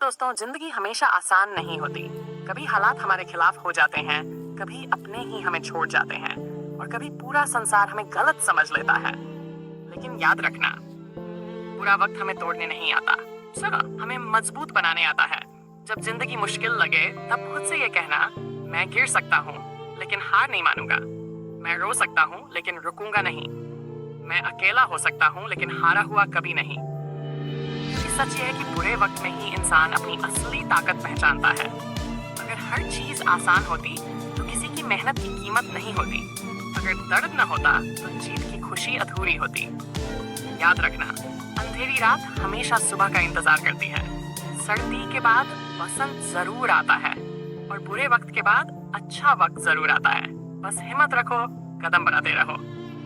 दोस्तों, जिंदगी हमेशा आसान नहीं होती। कभी हालात हमारे खिलाफ हो जाते हैं, कभी अपने ही हमें छोड़ जाते हैं और कभी पूरा संसार हमें गलत समझ लेता है। लेकिन याद रखना, बुरा वक्त हमें तोड़ने नहीं आता, हमें मजबूत बनाने आता है। जब जिंदगी मुश्किल लगे तब खुद से ये कहना, मैं गिर सकता हूँ लेकिन हार नहीं मानूंगा। मैं रो सकता हूँ लेकिन रुकूंगा नहीं। मैं अकेला हो सकता हूँ लेकिन हारा हुआ कभी नहीं। सच ये है कि बुरे वक्त में ही इंसान अपनी असली ताकत पहचानता है। अगर हर चीज आसान होती तो किसी की मेहनत की कीमत नहीं होती। अगर दर्द न होता तो जीत की खुशी अधूरी होती। याद रखना, अंधेरी रात हमेशा सुबह का इंतजार करती है। सर्दी के बाद बसंत जरूर आता है और बुरे वक्त के बाद अच्छा वक्त जरूर आता है। बस हिम्मत रखो, कदम बढ़ाते रहो।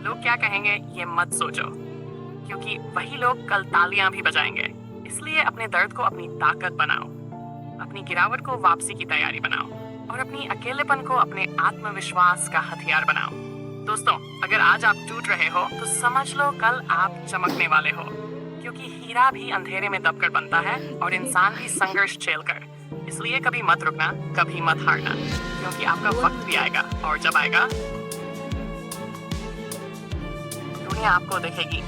लोग क्या कहेंगे ये मत सोचो, क्योंकि वही लोग कल तालियां भी बजाएंगे। इसलिए अपने दर्द को अपनी ताकत बनाओ, अपनी गिरावट को वापसी की तैयारी बनाओ और अपनी अकेलेपन को अपने आत्मविश्वास का हथियार बनाओ। दोस्तों, अगर आज आप टूट रहे हो तो समझ लो कल आप चमकने वाले हो, क्योंकि हीरा भी अंधेरे में दबकर बनता है और इंसान भी संघर्ष झेलकर। इसलिए कभी मत रुकना, कभी मत हारना, क्योंकि आपका वक्त भी आएगा और जब आएगा दुनिया आपको देखेगी।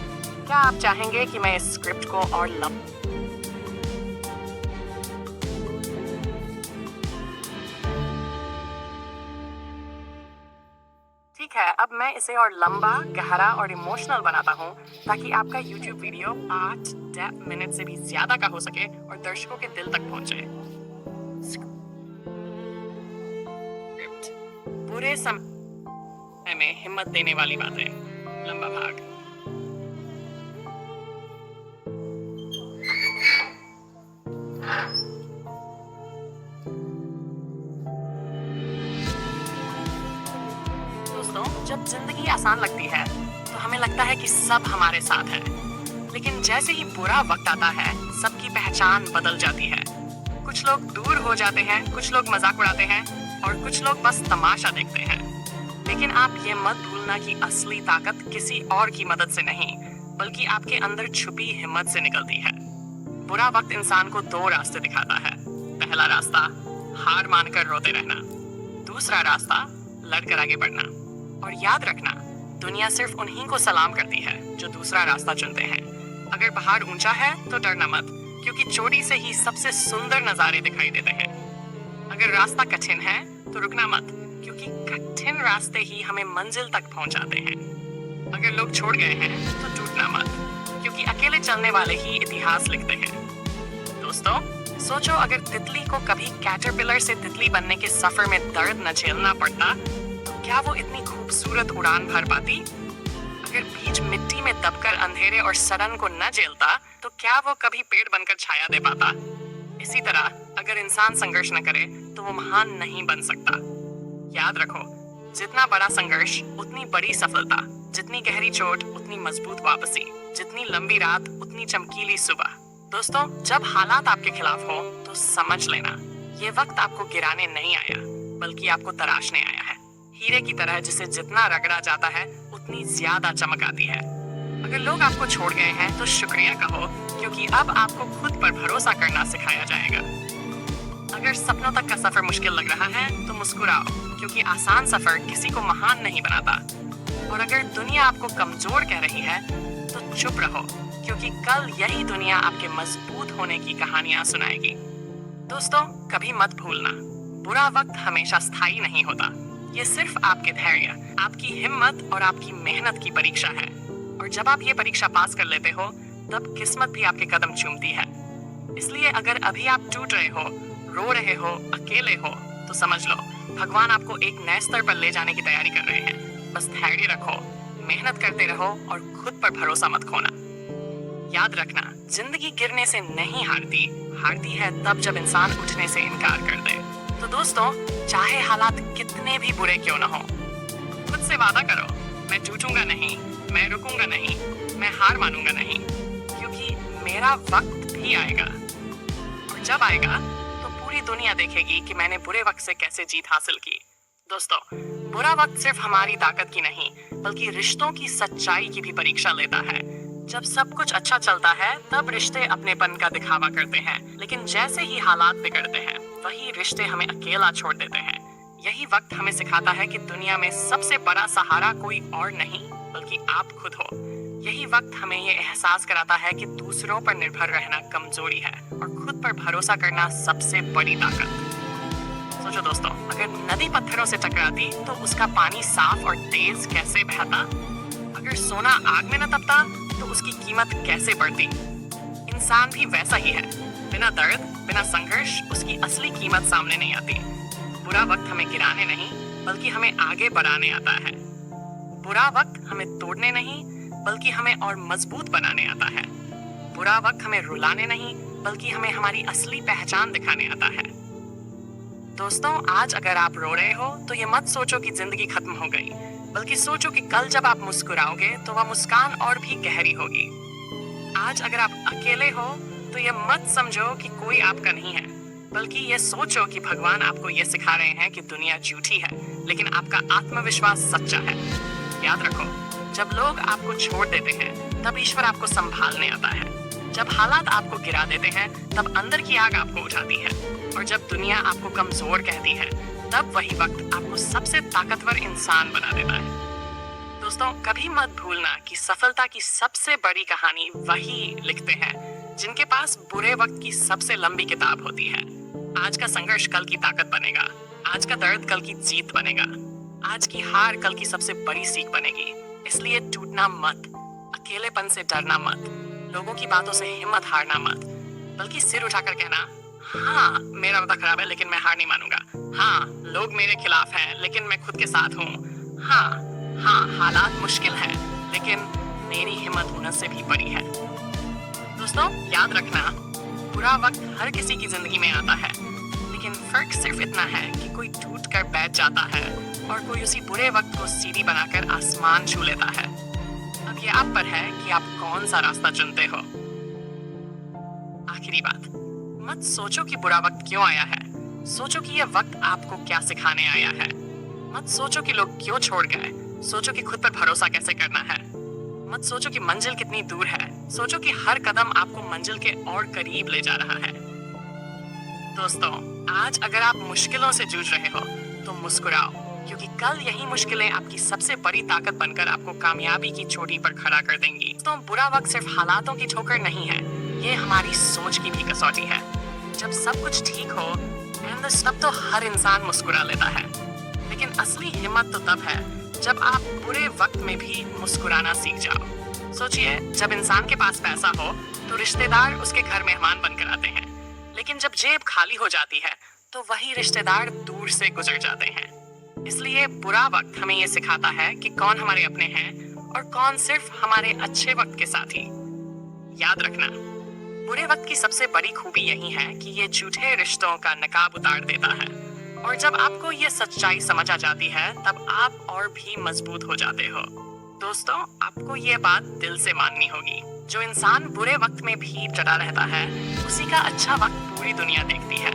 क्या आप चाहेंगे कि मैं इस स्क्रिप्ट को और ठीक है, अब मैं इसे और लंबा, गहरा और इमोशनल बनाता हूँ ताकि आपका YouTube वीडियो 8 मिनट से भी ज्यादा का हो सके और दर्शकों के दिल तक पहुंचे। बुरे समय में हिम्मत देने वाली बातें, लंबा भाग। जब जिंदगी आसान लगती है तो हमें लगता है कि सब हमारे साथ है, लेकिन जैसे ही बुरा वक्त आता है सबकी पहचान बदल जाती है। कुछ लोग दूर हो जाते हैं, कुछ लोग मजाक उड़ाते हैं और कुछ लोग बस तमाशा देखते हैं। लेकिन आप ये मत भूलना कि असली ताकत किसी और की मदद से नहीं, बल्कि आपके अंदर छुपी हिम्मत से निकलती है। बुरा वक्त इंसान को दो रास्ते दिखाता है। पहला रास्ता, हार मानकर रोते रहना। दूसरा रास्ता, लड़कर आगे बढ़ना। और याद रखना, दुनिया सिर्फ उन्हीं को सलाम करती है जो दूसरा रास्ता चुनते हैं। अगर पहाड़ ऊंचा है तो डरना मत, क्योंकि चोटी से ही सबसे सुंदर नजारे दिखाई देते हैं। अगर रास्ता कठिन है तो रुकना मत, क्योंकि कठिन रास्ते ही हमें मंजिल तक पहुंचाते हैं। अगर लोग छोड़ गए हैं तो टूटना मत, क्योंकि अकेले चलने वाले ही इतिहास लिखते हैं। दोस्तों, सोचो अगर तितली को कभी कैटरपिलर से तितली बनने के सफर में दर्द न झेलना पड़ता, क्या वो इतनी खूबसूरत उड़ान भर पाती? अगर बीज मिट्टी में दबकर अंधेरे और सड़न को न झेलता तो क्या वो कभी पेड़ बनकर छाया दे पाता? इसी तरह अगर इंसान संघर्ष न करे तो वो महान नहीं बन सकता। याद रखो, जितना बड़ा संघर्ष उतनी बड़ी सफलता, जितनी गहरी चोट उतनी मजबूत वापसी, जितनी लंबी रात उतनी चमकीली सुबह। दोस्तों, जब हालात आपके खिलाफ हो तो समझ लेना, ये वक्त आपको गिराने नहीं आया, बल्कि आपको तराशने आया है। हीरे की तरह जिसे जितना रगड़ा जाता है उतनी ज्यादा चमक आती है। अगर लोग आपको छोड़ गए हैं तो शुक्रिया कहो, क्योंकि अब आपको खुद पर भरोसा करना सिखाया जाएगा। अगर सपनों तक का सफर मुश्किल लग रहा है तो मुस्कुराओ, क्योंकि आसान सफर किसी को महान नहीं बनाता। और अगर दुनिया आपको कमजोर कह रही है तो चुप रहो, क्योंकि कल यही दुनिया आपके मजबूत होने की कहानियां सुनाएगी। दोस्तों, कभी मत भूलना, बुरा वक्त हमेशा स्थायी नहीं होता। ये सिर्फ आपके धैर्य, आपकी हिम्मत और आपकी मेहनत की परीक्षा है। और जब आप ये परीक्षा पास कर लेते हो तब किस्मत भी आपके कदम चूमती है। इसलिए अगर अभी आप टूट रहे हो, रो रहे हो, अकेले हो, तो समझ लो भगवान आपको एक नए स्तर पर ले जाने की तैयारी कर रहे हैं। बस धैर्य रखो, मेहनत करते रहो और खुद पर भरोसा मत खोना। याद रखना, जिंदगी गिरने से नहीं हारती, हारती है तब जब इंसान उठने से इनकार कर दे। तो दोस्तों, चाहे हालात कितने भी बुरे क्यों ना हो, खुद से वादा करो, मैं टूटूंगा नहीं, मैं रुकूंगा नहीं, मैं हार मानूंगा नहीं, क्योंकि मेरा वक्त भी आएगा। और जब आएगा तो पूरी दुनिया देखेगी कि मैंने बुरे वक्त से कैसे जीत हासिल की। दोस्तों, बुरा वक्त सिर्फ हमारी ताकत की नहीं, बल्कि रिश्तों की सच्चाई की भी परीक्षा लेता है। जब सब कुछ अच्छा चलता है तब रिश्ते अपनेपन का दिखावा करते हैं, लेकिन जैसे ही हालात बिगड़ते हैं वही रिश्ते हमें अकेला छोड़ देते हैं। यही वक्त हमें सिखाता है कि दुनिया में सबसे बड़ा सहारा कोई और नहीं बल्कि आप खुद हो। यही वक्त हमें ये एहसास कराता है कि दूसरों पर निर्भर रहना कमजोरी है और खुद पर भरोसा करना सबसे बड़ी ताकत। सोचो दोस्तों, अगर नदी पत्थरों से टकराती तो उसका पानी साफ और तेज कैसे बहता? अगर सोना आग में न तपता तो उसकी कीमत कैसे बढ़ती? इंसान भी वैसा ही है। बिना दर्द, बिना संघर्ष उसकी असली कीमत सामने नहीं आती। बुरा वक्त हमें गिराने नहीं बल्कि हमें आगे बढ़ाने आता है। बुरा वक्त हमें तोड़ने नहीं बल्कि हमें और मजबूत बनाने आता है। बुरा वक्त हमें रुलाने नहीं बल्कि हमें हमारी असली पहचान दिखाने आता है। दोस्तों, आज अगर आप रो रहे हो तो ये मत सोचो कि जिंदगी खत्म हो गई, बल्कि सोचो कि कल जब आप मुस्कुराओगे तो वह मुस्कान और भी गहरी होगी। आज अगर आप अकेले हो तो ये मत समझो कि कोई आपका नहीं है, बल्कि ये सोचो कि भगवान आपको ये सिखा रहे हैं कि दुनिया झूठी है लेकिन आपका आत्मविश्वास सच्चा है। याद रखो, जब लोग आपको छोड़ देते हैं तब ईश्वर आपको संभालने आता है। जब हालात आपको गिरा देते हैं तब अंदर की आग आपको उठाती है, और जब दुनिया आपको कमजोर कहती है तब वही वक्त आपको सबसे ताकतवर इंसान बना देता है। दोस्तों, कभी मत भूलना कि सफलता की सबसे बड़ी कहानी वही लिखते हैं जिनके पास बुरे वक्त की सबसे लंबी किताब होती है। आज का संघर्ष कल की ताकत बनेगा, आज का दर्द कल की जीत बनेगा, आज की हार कल की सबसे बड़ी सीख बनेगी। इसलिए टूटना मत, अकेलेपन से डरना मत, लोगों की बातों से हिम्मत हारना मत, बल्कि सिर उठाकर कहना, हाँ मेरा वक्त खराब है लेकिन मैं हार नहीं मानूंगा। हाँ, लोग मेरे खिलाफ हैं लेकिन मैं खुद के साथ हूँ। हाँ, हालात मुश्किल हैं लेकिन मेरी हिम्मत उनसे भी बड़ी है। दोस्तों, याद रखना, बुरा वक्त हर किसी की जिंदगी में आता है, लेकिन फर्क सिर्फ इतना है कि कोई टूट कर बैठ जाता है और कोई उसी बुरे वक्त को सीढ़ी बनाकर आसमान छू लेता है। अब ये आप पर है कि आप कौन सा रास्ता चुनते हो। आखिरी बात, मत सोचो कि बुरा वक्त क्यों आया है, सोचो कि यह वक्त आपको क्या सिखाने आया है। मत सोचो कि लोग क्यों छोड़ गए, सोचो कि खुद पर भरोसा कैसे करना है। मत सोचो कि मंजिल कितनी दूर है, सोचो कि हर कदम आपको मंजिल के और करीब ले जा रहा है। दोस्तों, आज अगर आप मुश्किलों से जूझ रहे हो तो मुस्कुराओ, क्योंकि कल यही मुश्किलें आपकी सबसे बड़ी ताकत बनकर आपको कामयाबी की चोटी पर खड़ा कर देंगी। तो बुरा वक्त सिर्फ हालातों की ठोकर नहीं है, ये हमारी सोच की भी कसौटी है। जब सब कुछ ठीक हो तब तो हर इंसान मुस्कुरा लेता है, लेकिन असली हिम्मत तो तब है जब आप बुरे वक्त में भी मुस्कुराना सीख जाओ। सोचिए, जब इंसान के पास पैसा हो तो रिश्तेदार उसके घर मेहमान बनकर आते हैं, लेकिन जब जेब खाली हो जाती है तो वही रिश्तेदार दूर से गुजर जाते हैं। इसलिए बुरा वक्त हमें ये सिखाता है कि कौन हमारे अपने हैं और कौन सिर्फ हमारे अच्छे वक्त के साथी। याद रखना, बुरे वक्त की सबसे बड़ी खूबी यही है कि ये झूठे रिश्तों का नकाब उतार देता है, और जब आपको ये सच्चाई समझ आ जाती है तब आप और भी मजबूत हो जाते हो। दोस्तों, आपको ये बात दिल से माननी होगी, जो इंसान बुरे वक्त में भी डटा रहता है उसी का अच्छा वक्त पूरी दुनिया देखती है।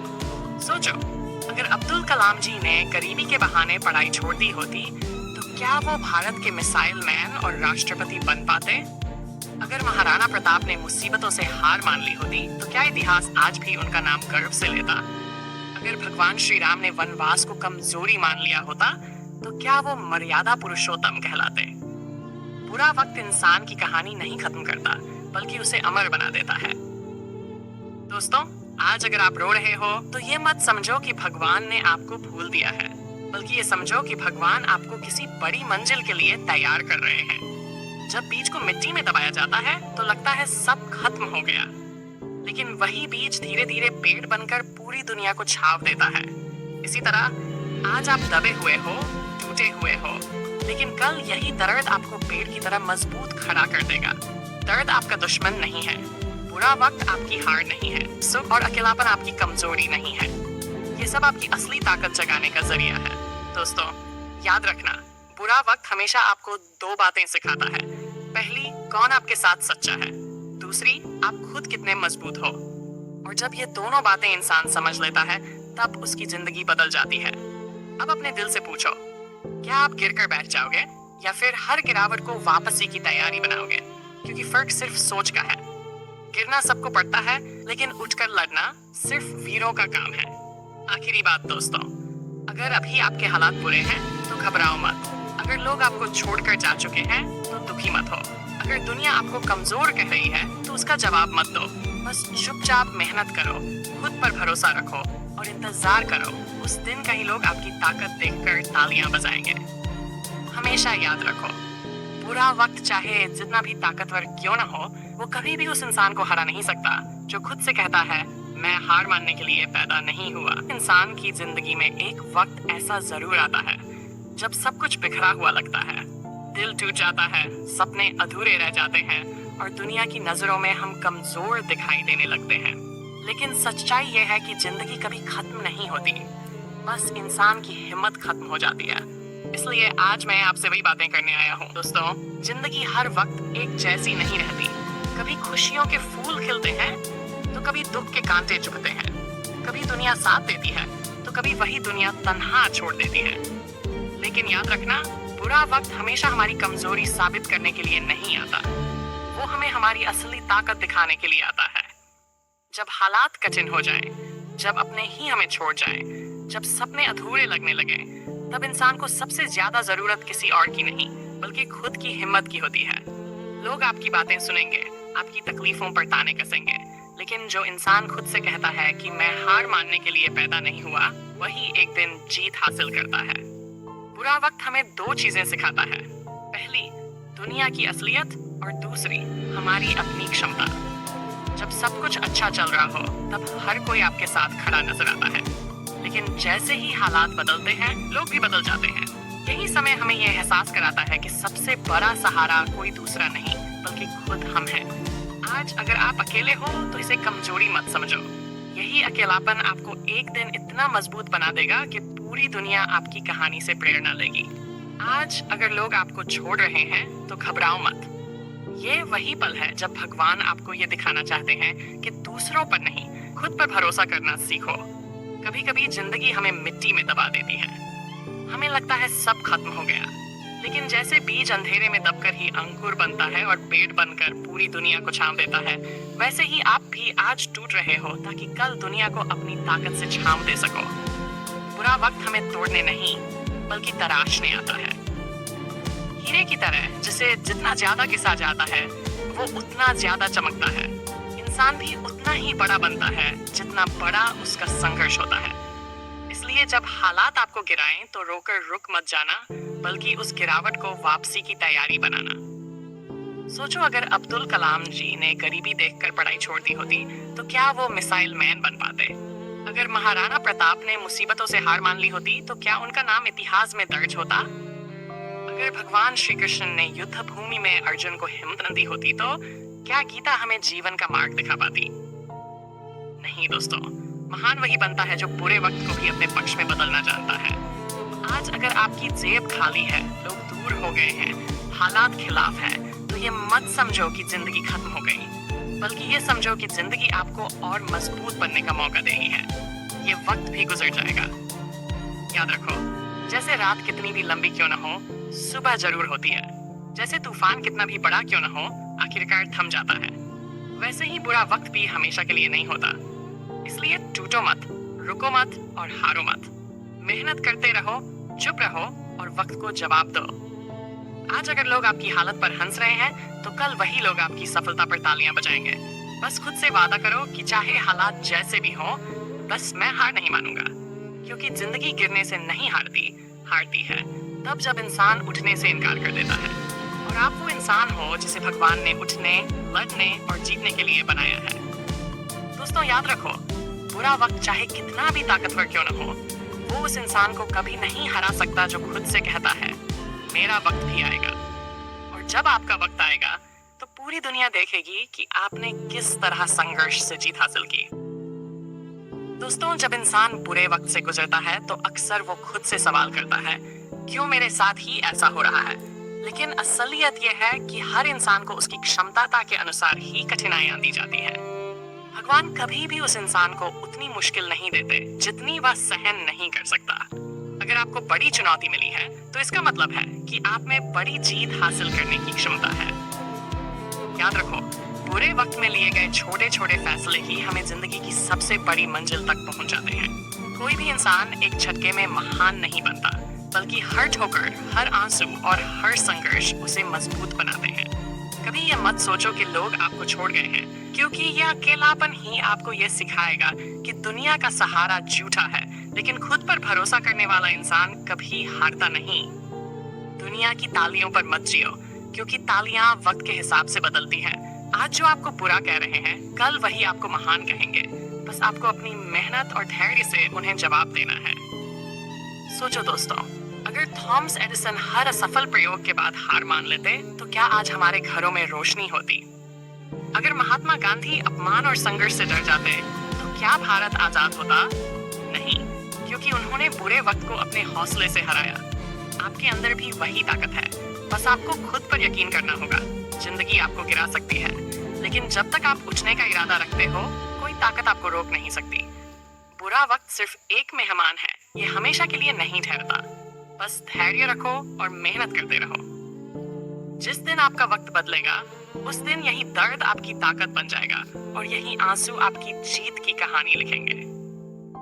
सोचो, अगर अब्दुल कलाम जी ने गरीबी के बहाने पढ़ाई छोड़ दी होती तो क्या वो भारत के मिसाइल मैन और राष्ट्रपति बन पाते? अगर महाराणा प्रताप ने मुसीबतों से हार मान ली होती तो क्या इतिहास आज भी उनका नाम गर्व से लेता? अगर भगवान श्री राम ने वनवास को कमजोरी मान लिया होता तो क्या वो मर्यादा पुरुषोत्तम कहलाते? बुरा वक्त इंसान की कहानी नहीं खत्म करता बल्कि उसे अमर बना देता है। दोस्तों, आज अगर आप रो रहे हो तो ये मत समझो कि भगवान ने आपको भूल दिया है, बल्कि ये समझो कि भगवान आपको किसी बड़ी मंजिल के लिए तैयार कर रहे हैं। जब बीज को मिट्टी में दबाया जाता है तो लगता है सब खत्म हो गया, लेकिन वही बीज धीरे धीरे पेड़ बनकर पूरी दुनिया को छाव देता है। इसी तरह आज आप दबे हुए हो, टूटे हुए हो, लेकिन कल यही दर्द आपको पेड़ की तरह मजबूत खड़ा कर देगा। दर्द आपका दुश्मन नहीं है, बुरा वक्त आपकी हार नहीं है, सुख और अकेलापन आपकी कमजोरी नहीं है। ये सब आपकी असली ताकत जगाने का जरिया है। दोस्तों, याद रखना, बुरा वक्त हमेशा आपको दो बातें सिखाता है। पहली, कौन आपके साथ सच्चा है, दूसरी, आप खुद कितने मजबूत हो। और जब ये दोनों बातें इंसान समझ लेता है तब उसकी जिंदगी बदल जाती है। अब अपने दिल से पूछो, क्या आप गिरकर बैठ जाओगे या फिर हर गिरावट को वापसी की तैयारी बनाओगे? क्योंकि फर्क सिर्फ सोच का है। गिरना सबको पड़ता है, लेकिन उठकर लड़ना सिर्फ वीरों का काम है। आखिरी बात दोस्तों, अगर अभी आपके हालात बुरे हैं तो घबराओ मत। अगर लोग आपको छोड़कर जा चुके हैं तो दुखी मत हो। अगर दुनिया आपको कमजोर कह रही है तो उसका जवाब मत दो। बस चुपचाप मेहनत करो, खुद पर भरोसा रखो और इंतजार करो। उस दिन कहीं लोग आपकी ताकत देखकर तालियां बजाएंगे। हमेशा याद रखो, बुरा वक्त चाहे जितना भी ताकतवर क्यों ना हो, वो कभी भी उस इंसान को हरा नहीं सकता जो खुद से कहता है मैं हार मानने के लिए पैदा नहीं हुआ। इंसान की जिंदगी में एक वक्त ऐसा जरूर आता है जब सब कुछ बिखरा हुआ लगता है, दिल टूट जाता है, सपने अधूरे रह जाते हैं और दुनिया की नजरों में हम कमजोर दिखाई देने लगते हैं। लेकिन सच्चाई यह है कि जिंदगी कभी खत्म नहीं होती, बस इंसान की हिम्मत खत्म हो जाती है। इसलिए आज मैं आपसे वही बातें करने आया हूँ। दोस्तों, जिंदगी हर वक्त एक जैसी नहीं रहती। कभी खुशियों के फूल खिलते हैं तो कभी दुख के कांटे चुभते हैं। कभी दुनिया साथ देती है तो कभी वही दुनिया तन्हा छोड़ देती है। लेकिन याद रखना, बुरा वक्त हमेशा हमारी कमजोरी साबित करने के लिए नहीं आता, वो हमें हमारी असली ताकत दिखाने के लिए आता है। जब हालात कठिन हो जाएं, जब अपने ही हमें छोड़ जाएं, जब सपने अधूरे लगने लगे, तब इंसान को सबसे ज्यादा जरूरत किसी और की नहीं बल्कि खुद की हिम्मत की होती है। लोग आपकी बातें सुनेंगे, आपकी तकलीफों पर ताने कसेंगे, लेकिन जो इंसान खुद से कहता है कि मैं हार मानने के लिए पैदा नहीं हुआ, वही एक दिन जीत हासिल करता है। बुरा वक्त हमें दो चीजें सिखाता है। पहली, दुनिया की असलियत और दूसरी, हमारी अपनी क्षमता। जब सब कुछ अच्छा चल रहा हो तब हर कोई आपके साथ खड़ा नजर आता है, लेकिन जैसे ही हालात बदलते हैं, लोग भी बदल जाते हैं। यही समय हमें यह एहसास कराता है कि सबसे बड़ा सहारा कोई दूसरा नहीं बल्कि खुद हम हैं। आज अगर आप अकेले हो तो इसे कमजोरी मत समझो। यही अकेलापन आपको एक दिन इतना मजबूत बना देगा कि पूरी दुनिया आपकी कहानी से प्रेरणा लेगी। आज अगर लोग आपको छोड़ रहे हैं तो घबराओ मत। ये वही पल है जब भगवान आपको ये दिखाना चाहते हैं कि दूसरों पर नहीं, खुद पर भरोसा करना सीखो। कभी कभी जिंदगी हमें मिट्टी में दबा देती है। हमें लगता है सब खत्म हो गया, लेकिन जैसे बीज अंधेरे में दबकर ही अंकुर बनता है और पेड़ बनकर पूरी दुनिया को छांव देता है, वैसे ही आप भी आज टूट रहे हो ताकि कल दुनिया को अपनी ताकत से छांव दे सको। बुरा वक्त हमें तोड़ने नहीं बल्कि तराशने आता है। हीरे की तरह जिसे जितना ज्यादा घिसा जाता है वो उतना ज्यादा चमकता है। इंसान भी उतना ही बड़ा बनता है जितना बड़ा उसका संघर्ष होता है। इसलिए जब हालात आपको गिराएं तो रोकर रुक मत जाना, बल्कि उस गिरावट को वापसी की तैयारी बनाना। सोचो, अगर अब्दुल कलाम जी ने गरीबी देखकर पढ़ाई छोड़ दी होती तो क्या वो मिसाइल मैन बन पाते? अगर महाराणा प्रताप ने मुसीबतों से हार मान ली होती तो क्या उनका नाम इतिहास में दर्ज होता? अगर भगवान श्री कृष्ण ने युद्ध भूमि में अर्जुन को हिम्मत न दी होती तो क्या गीता हमें जीवन का मार्ग दिखा पाती? नहीं दोस्तों, महान वही बनता है जो बुरे वक्त को भी अपने पक्ष में बदलना जानता है। आज अगर आपकी जेब खाली है, लोग दूर हो गए हैं, हालात खिलाफ है, तो ये मत समझो कि जिंदगी खत्म हो गई, बल्कि ये समझो कि जिंदगी आपको और मजबूत बनने का मौका देगी है। ये वक्त भी गुजर जाएगा। याद रखो, जैसे रात कितनी भी लंबी क्यों ना हो, सुबह जरूर होती है। जैसे तूफान कितना भी बड़ा क्यों ना हो, आखिरकार थम जाता है। वैसे ही बुरा वक्त भी हमेशा के लिए नहीं होता। इसलिए टूटो मत, रुको मत और हारो मत। मेहनत करते रहो, चुप रहो और वक्त को जवाब दो। आज अगर लोग आपकी हालत पर हंस रहे हैं तो कल वही लोग आपकी सफलता पर तालियां बजाएंगे। बस खुद से वादा करो कि चाहे हालात जैसे भी हों, बस मैं हार नहीं मानूंगा, क्योंकि जिंदगी गिरने से नहीं हारती है तब जब इंसान उठने से इनकार कर देता है। और आप वो इंसान हो जिसे भगवान ने उठने, लड़ने और जीतने के लिए बनाया है। दोस्तों याद रखो, बुरा वक्त चाहे कितना भी ताकतवर क्यों न हो, वो उस इंसान को कभी नहीं हरा सकता जो खुद से कहता है मेरा वक्त भी आएगा। और जब आपका वक्त आएगा तो पूरी दुनिया देखेगी कि आपने किस तरह संघर्ष से जीत हासिल की। दोस्तों, जब इंसान बुरे वक्त से गुजरता है तो अक्सर वो खुद से सवाल करता है, क्यों मेरे साथ ही ऐसा हो रहा है? लेकिन असलियत यह है कि हर इंसान को उसकी क्षमता के अनुसार ही कठिनाइयां दी जाती है। भगवान कभी भी उस इंसान को उतनी मुश्किल नहीं देते जितनी वह सहन नहीं कर सकता। अगर आपको बड़ी चुनौती मिली है तो इसका मतलब है कि आप में बड़ी जीत हासिल करने की क्षमता है। याद रखो, बुरे वक्त में लिए गए छोटे छोटे फैसले ही हमें जिंदगी की सबसे बड़ी मंजिल तक पहुंचाते हैं। कोई भी इंसान एक झटके में महान नहीं बनता, बल्कि हर ठोकर, हर आंसू और हर संघर्ष उसे मजबूत बनाते हैं। कभी ये मत सोचो कि लोग आपको छोड़ गए हैं, क्योंकि यह अकेलापन ही आपको ये सिखाएगा कि दुनिया का सहारा झूठा है, लेकिन खुद पर भरोसा करने वाला इंसान कभी हारता नहीं। दुनिया की तालियों पर मत जियो, क्योंकि तालियां वक्त के हिसाब से बदलती हैं। आज जो आपको बुरा कह रहे हैं, कल वही आपको महान कहेंगे। बस आपको अपनी मेहनत और धैर्य से उन्हें जवाब देना है। सोचो दोस्तों, अगर थॉमस एडिसन हर असफल प्रयोग के बाद हार मान लेते, तो क्या आज हमारे घरों में रोशनी होती? अगर महात्मा गांधी अपमान और संघर्ष से डर जाते, तो क्या भारत आजाद होता? नहीं, क्योंकि उन्होंने बुरे वक्त को अपने हौसले से हराया। आपके अंदर भी वही ताकत है, बस आपको खुद पर यकीन करना होगा। जिंदगी आपको गिरा सकती है, लेकिन जब तक आप उठने का इरादा रखते हो, कोई ताकत आपको रोक नहीं सकती। बुरा वक्त सिर्फ एक मेहमान है, ये हमेशा के लिए नहीं ठहरता। बस धैर्य रखो और मेहनत करते रहो। जिस दिन आपका वक्त बदलेगा, उस दिन यही दर्द आपकी ताकत बन जाएगा और यही आंसू आपकी जीत की कहानी लिखेंगे।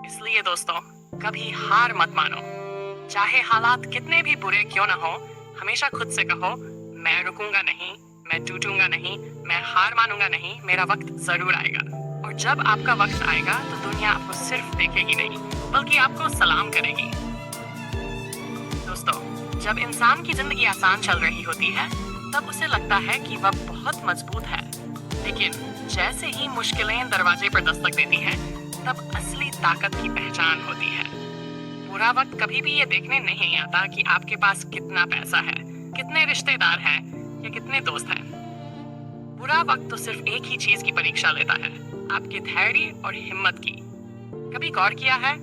इसलिए दोस्तों, कभी हार मत मानो। चाहे हालात कितने भी बुरे क्यों ना हो, हमेशा खुद से कहो, मैं रुकूंगा नहीं, मैं टूटूंगा नहीं, मैं हार मानूंगा नहीं, मेरा वक्त जरूर आएगा। और जब आपका वक्त आएगा, तो दुनिया आपको सिर्फ देखेगी नहीं, बल्कि आपको सलाम करेगी। दोस्तों, जब इंसान की जिंदगी आसान चल रही होती है, तब उसे लगता है कि वह बहुत मजबूत है। लेकिन जैसे ही मुश्किलें दरवाजे पर दस्तक देती हैं, तब असली ताकत की पहचान होती है। बुरा वक्त कभी भी ये देखने नहीं आता कि आपके पास कितना पैसा है, कितने रिश्तेदार हैं या कितने दोस्त हैं। बुरा वक्त तो सिर्फ एक ही चीज की परीक्षा लेता है, आपके धैर्य और हिम्मत की। कभी गौर किया है,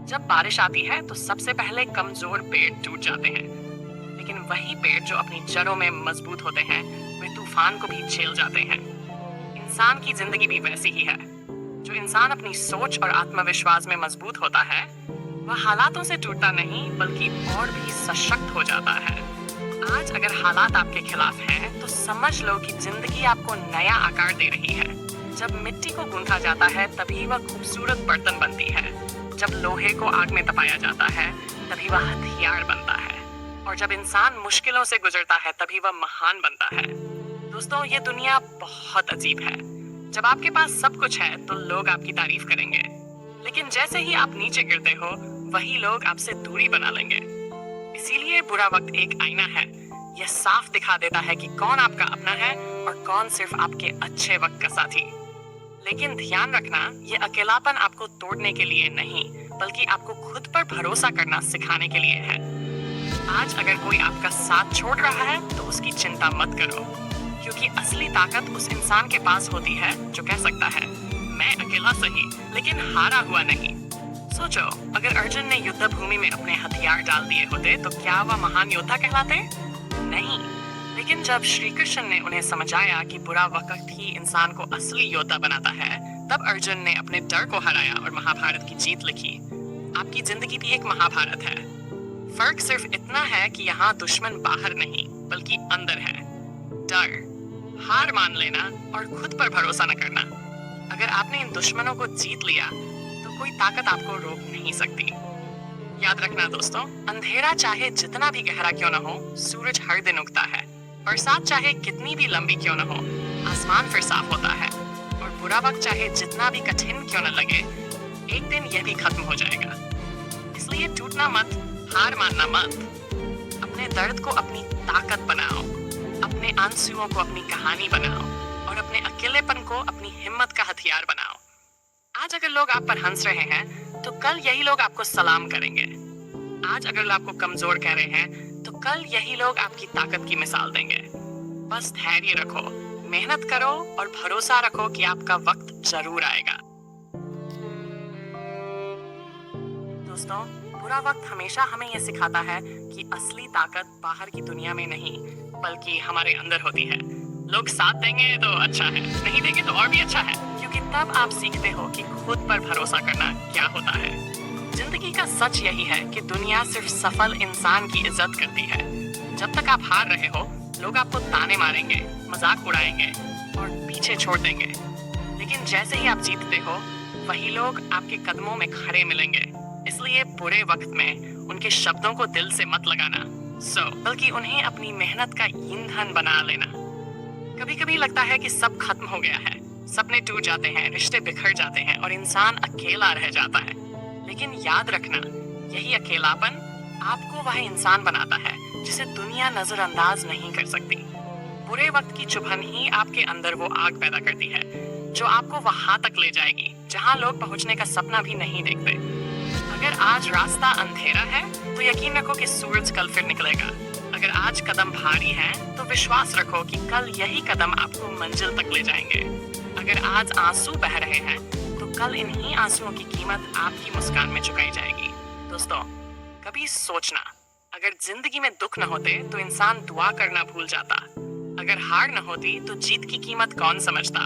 जब बारिश आती है तो सबसे पहले कमजोर पेड़ टूट जाते हैं, लेकिन वही पेड़ जो अपनी जड़ों में मजबूत होते हैं, वे तूफान को भी झेल जाते हैं। इंसान की जिंदगी भी वैसी ही है। जो इंसान अपनी सोच और आत्मविश्वास में मजबूत होता है, वह हालातों से टूटता नहीं, बल्कि और भी सशक्त हो जाता है। आज अगर हालात आपके खिलाफ हैं, तो समझ लो कि जिंदगी आपको नया आकार दे रही है। जब मिट्टी को गूंथा जाता है, तभी वह खूबसूरत बर्तन बनती है। जब लोहे को आग में तपाया जाता है, तभी वह हथियार बनता है। और जब इंसान मुश्किलों से गुजरता है, तभी वह महान बनता है। दोस्तों, ये दुनिया बहुत अजीब है। जब आपके पास सब कुछ है, तो लोग आपकी तारीफ करेंगे, लेकिन जैसे ही आप नीचे गिरते हो, वही लोग आपसे दूरी बना लेंगे। इसीलिए बुरा वक्त एक आईना है। यह साफ दिखा देता है कि कौन आपका अपना है और कौन सिर्फ आपके अच्छे वक्त का साथी। लेकिन ध्यान रखना, ये अकेलापन आपको तोड़ने के लिए नहीं, बल्कि आपको खुद पर भरोसा करना सिखाने के लिए है। आज अगर कोई आपका साथ छोड़ रहा है, तो उसकी चिंता मत करो, क्योंकि असली ताकत उस इंसान के पास होती है जो कह सकता है, मैं अकेला सही, लेकिन हारा हुआ नहीं। सोचो, अगर अर्जुन ने युद्ध भूमि में अपने हथियार डाल दिए होते, तो क्या वह महान योद्धा कहलाते? नहीं। लेकिन जब श्री कृष्ण ने उन्हें समझाया कि बुरा वक्त ही इंसान को असली योद्धा बनाता है, तब अर्जुन ने अपने डर को हराया और महाभारत की जीत लिखी। आपकी जिंदगी भी एक महाभारत है। फर्क सिर्फ इतना है कि यहाँ दुश्मन बाहर नहीं, बल्कि अंदर है। डर, हार मान लेना और खुद पर भरोसा न करना। अगर आपने इन दुश्मनों को जीत लिया, तो कोई ताकत आपको रोक नहीं सकती। याद रखना दोस्तों, अंधेरा चाहे जितना भी गहरा क्यों न हो, सूरज हर दिन उगता है। बरसात चाहे कितनी भी लंबी क्यों न हो, आसमान फिर साफ होता है। और बुरा वक्त चाहे जितना भी कठिन क्यों न लगे, एक दिन यह भी खत्म हो जाएगा। इसलिए टूटना मत, हार मानना मत। अपने दर्द को अपनी ताकत बनाओ, अपने आंसुओं को अपनी कहानी बनाओ और अपने अकेलेपन को अपनी हिम्मत का हथियार बनाओ। आज अगर लोग आप पर हंस रहे हैं, तो कल यही लोग आपको सलाम करेंगे। आज अगर लोग आपको कमजोर कह रहे हैं, तो कल यही लोग आपकी ताकत की मिसाल देंगे। बस धैर्य रखो, मेहनत करो और भरोसा रखो कि आपका वक्त जरूर आएगा। दोस्तों, बुरा वक्त हमेशा हमें यह सिखाता है कि असली ताकत बाहर की दुनिया में नहीं, बल्कि हमारे अंदर होती है। लोग साथ देंगे तो अच्छा है, नहीं देंगे तो और भी अच्छा है, क्योंकि तब आप सीखते हो कि खुद पर भरोसा करना क्या होता है। जिंदगी का सच यही है कि दुनिया सिर्फ सफल इंसान की इज्जत करती है। जब तक आप हार रहे हो, लोग आपको ताने मारेंगे, मजाक उड़ाएंगे और पीछे छोड़ देंगे। लेकिन जैसे ही आप जीतते हो, वही लोग आपके कदमों में खड़े मिलेंगे। इसलिए बुरे वक्त में उनके शब्दों को दिल से मत लगाना, बल्कि उन्हें अपनी मेहनत का ईंधन बना लेना। कभी कभी लगता है कि सब खत्म हो गया है, सपने टूट जाते हैं, रिश्ते बिखर जाते हैं और इंसान अकेला रह जाता है। लेकिन याद रखना, यही अकेलापन आपको वह इंसान बनाता है जिसे दुनिया नजरअंदाज नहीं कर सकती। बुरे वक्त की चुभन ही आपके अंदर वो आग पैदा करती है जो आपको वहां तक ले जाएगी जहां लोग पहुंचने का सपना भी नहीं देखते। अगर आज रास्ता अंधेरा है तो यकीन रखो कि सूरज कल फिर निकलेगा। अगर आज कदम भारी है तो विश्वास रखो कि कल यही कदम आपको मंजिल तक ले जाएंगे। अगर आज आंसू बह रहे हैं तो कल इन्हीं आंसुओं की कीमत आपकी मुस्कान में चुकाई जाएगी। दोस्तों, कभी सोचना, अगर जिंदगी में दुख न होते तो इंसान दुआ करना भूल जाता। अगर हार न होती तो जीत की कीमत कौन समझता।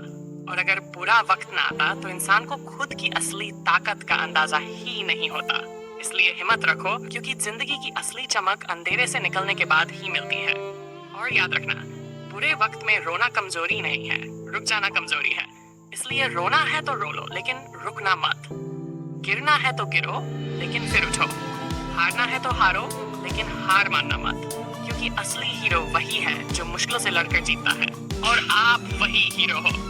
और अगर बुरा वक्त न आता तो इंसान को खुद की असली ताकत का अंदाजा ही नहीं होता। इसलिए हिम्मत रखो, क्योंकि जिंदगी की असली चमक अंधेरे से निकलने के बाद ही मिलती है। और याद रखना, बुरे वक्त में रोना कमजोरी नहीं है, रुक जाना कमजोरी है। इसलिए रोना है तो रो लो, लेकिन रुकना मत। गिरना है तो गिरो, लेकिन फिर उठो। हारना है तो हारो, लेकिन हार मानना मत, क्योंकि असली हीरो वही है जो मुश्किलों से लड़कर जीतता है। और आप वही हीरो हो।